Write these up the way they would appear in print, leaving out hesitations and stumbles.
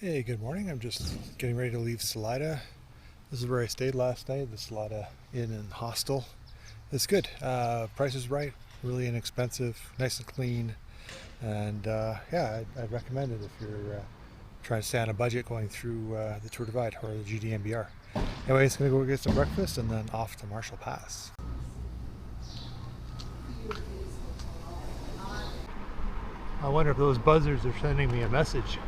Hey, good morning. I'm just getting ready to leave Salida. This is where I stayed last night, the Salida Inn and Hostel. It's good. Price is right, really inexpensive, nice and clean, and yeah, I'd recommend it if you're trying to stay on a budget going through the Thru-Rider or the GDMBR. Anyways, gonna go get some breakfast and then off to Marshall Pass. I wonder if those buzzers are sending me a message.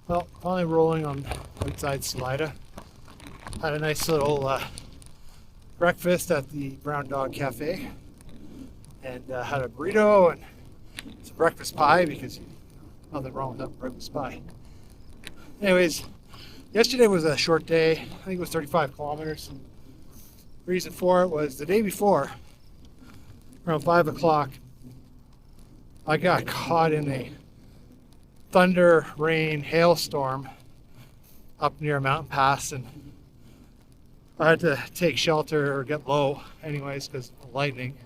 Well, finally rolling on outside Salida. Had a nice little breakfast at the Brown Dog Cafe, and had a burrito and some breakfast pie because nothing wrong with having breakfast pie. Anyways, yesterday was a short day. I think it was 35 kilometers. Reason for it was the day before, around 5 o'clock, I got caught in a thunder, rain, hailstorm up near a mountain pass, and I had to take shelter or get low anyways because of lightning.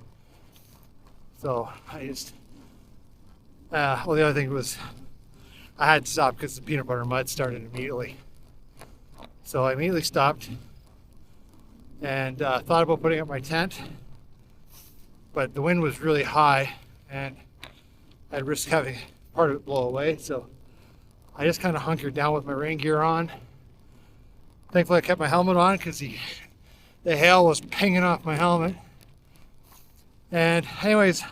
So I just, well, the other thing was I had to stop because the peanut butter mud started immediately. So I immediately stopped and thought about putting up my tent, but the wind was really high and I'd risk having part of it blow away. So I just kind of hunkered down with my rain gear on. Thankfully I kept my helmet on because the hail was pinging off my helmet. And anyways,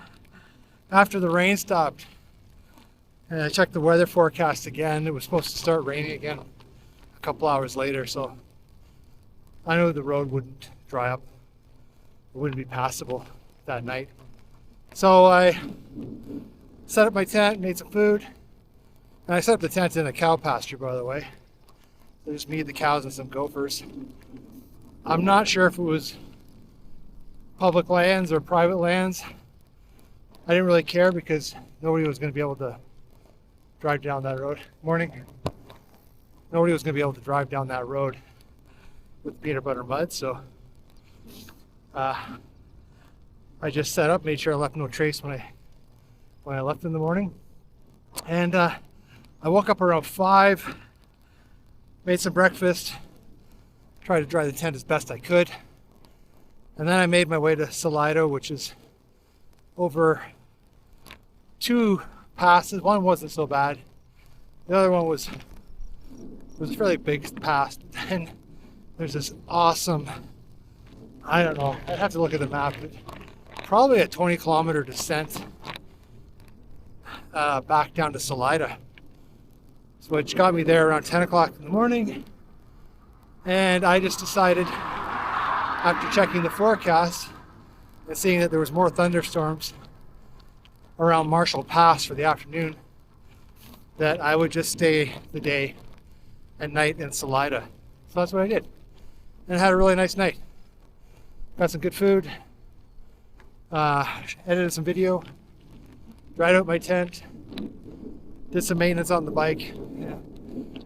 after the rain stopped and I checked the weather forecast again, it was supposed to start raining again a couple hours later. So I knew the road wouldn't dry up. It wouldn't be passable that night. So I set up my tent, made some food, and I set up the tent in a cow pasture, by the way. So just me, the cows, and some gophers. I'm not sure if it was public lands or private lands. I didn't really care because nobody was going to be able to drive down that road. Morning. Nobody was going to be able to drive down that road with peanut butter mud, so I just set up, made sure I left no trace when I left in the morning. And I woke up around 5, made some breakfast, tried to dry the tent as best I could, and then I made my way to Salida, which is over 2 passes. One wasn't so bad. The other one was a fairly big pass. And there's this awesome, I don't know, I'd have to look at the map, but probably a 20-kilometer descent back down to Salida. So which got me there around 10 o'clock in the morning, and I just decided, after checking the forecast and seeing that there was more thunderstorms around Marshall Pass for the afternoon, that I would just stay the day and night in Salida. So that's what I did, and I had a really nice night. Got some good food, edited some video, dried out my tent, did some maintenance on the bike. Yeah,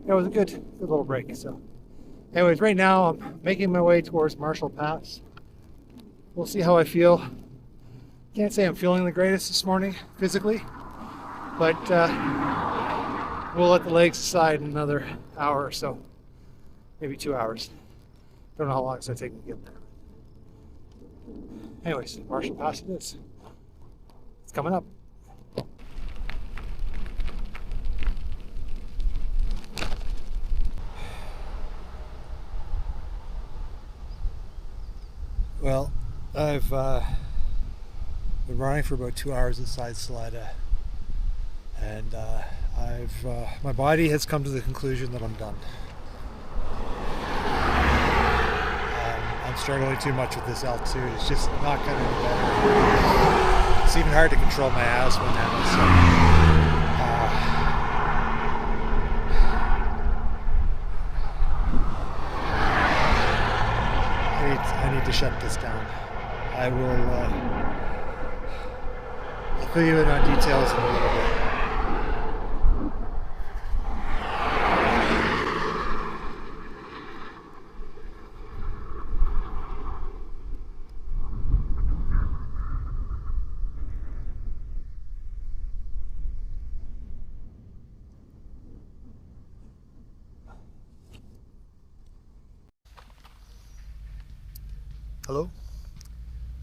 it was a good little break. So anyways, right now I'm making my way towards Marshall Pass. We'll see how I feel. Can't say I'm feeling the greatest this morning physically, but we'll let the legs aside in another hour or so, maybe 2 hours. Don't know how long it's going to take me to get there. Anyways, Marshall Pass it is. It's coming up. Well, I've been running for about 2 hours inside Salida, and my body has come to the conclusion that I'm done. I'm struggling too much with this altitude. It's just not getting any better. It's even hard to control my asthma now. So I need to shut this down. I'll fill you in on details in a little bit. Hello,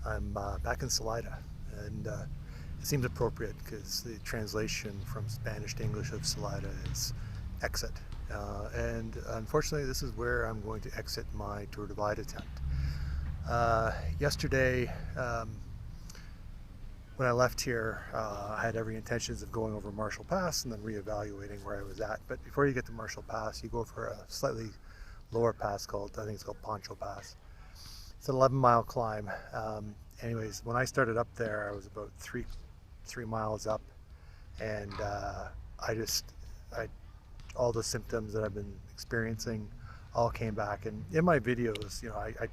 I'm back in Salida, and it seems appropriate because the translation from Spanish to English of Salida is exit. And unfortunately, this is where I'm going to exit my Tour Divide attempt. Yesterday, when I left here, I had every intentions of going over Marshall Pass and then reevaluating where I was at. But before you get to Marshall Pass, you go for a slightly lower pass called, I think it's called Poncho Pass. It's an 11-mile climb. Anyways, when I started up there, I was about three miles up, and I all the symptoms that I've been experiencing all came back. And in my videos, you know, I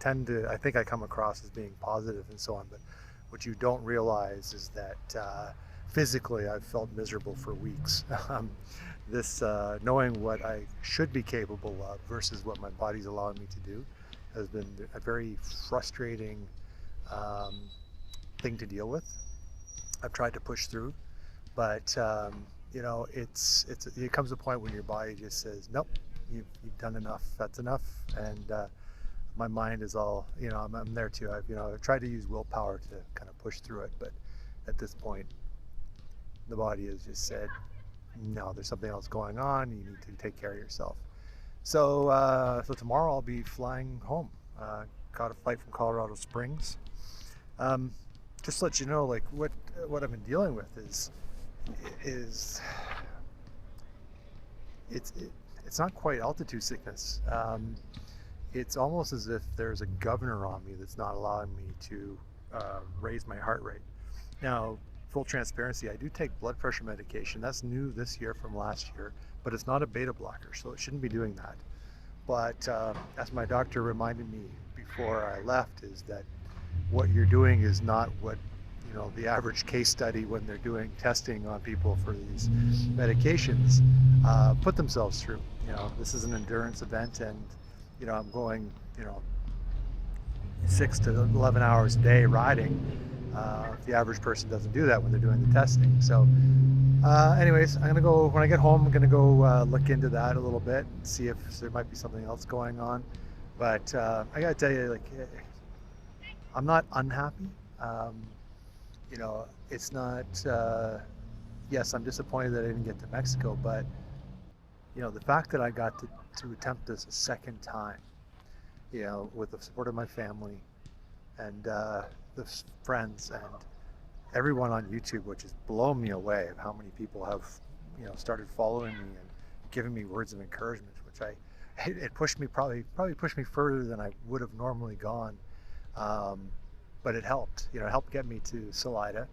think I come across as being positive and so on, but what you don't realize is that physically I've felt miserable for weeks. Knowing what I should be capable of versus what my body's allowing me to do has been a very frustrating thing to deal with. I've tried to push through, but you know, it comes a point when your body just says, nope, you've done enough. That's enough. And my mind is all, you know, I'm there too. I've tried to use willpower to kind of push through it, but at this point, the body has just said, no, there's something else going on. You need to take care of yourself. So tomorrow I'll be flying home. Caught a flight from Colorado Springs. Just to let you know, like what I've been dealing with is it's not quite altitude sickness. It's almost as if there's a governor on me that's not allowing me to raise my heart rate. Now, full transparency, I do take blood pressure medication. That's new this year from last year, but it's not a beta blocker, so it shouldn't be doing that. But as my doctor reminded me before I left, is that what you're doing is not what, you know, the average case study when they're doing testing on people for these medications put themselves through. You know, this is an endurance event, and you know, I'm going, you know, 6 to 11 hours a day riding. The average person doesn't do that when they're doing the testing. So anyways, I'm gonna go, when I get home, I'm gonna go look into that a little bit and see if there might be something else going on. But I gotta tell you, like, I'm not unhappy. You know, it's not, yes, I'm disappointed that I didn't get to Mexico, but you know, the fact that I got to attempt this a second time, you know, with the support of my family and the friends and everyone on YouTube, which has blown me away of how many people have, you know, started following me and giving me words of encouragement, which it pushed me, probably pushed me further than I would have normally gone. But it helped, you know, it helped get me to Salida.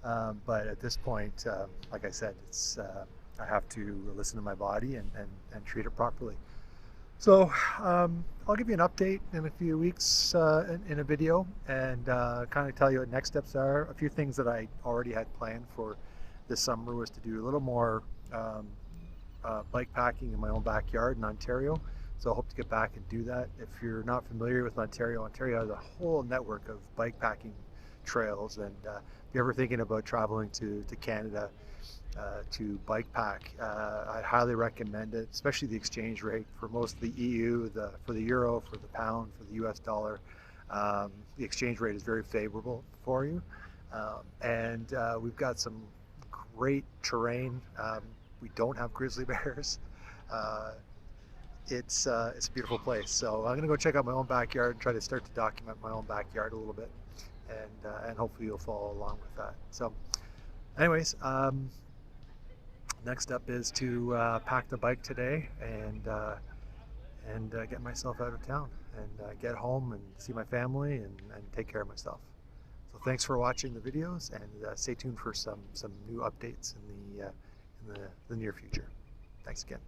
But at this point, like I said, it's I have to listen to my body and treat it properly. So I'll give you an update in a few weeks in a video, and kind of tell you what next steps are. A few things that I already had planned for this summer was to do a little more bike packing in my own backyard in Ontario. So I hope to get back and do that. If you're not familiar with Ontario, Ontario has a whole network of bike packing trails, and if you're ever thinking about traveling to Canada to bike pack, I highly recommend it, especially the exchange rate for most of the EU, for the euro, for the pound, for the US dollar. The exchange rate is very favorable for you. And we've got some great terrain. We don't have grizzly bears. It's a beautiful place. So I'm gonna go check out my own backyard and try to start to document my own backyard a little bit, and hopefully you'll follow along with that. So anyways, next up is to pack the bike today and get myself out of town and get home and see my family and take care of myself. So thanks for watching the videos, and stay tuned for some new updates in the near future. Thanks again.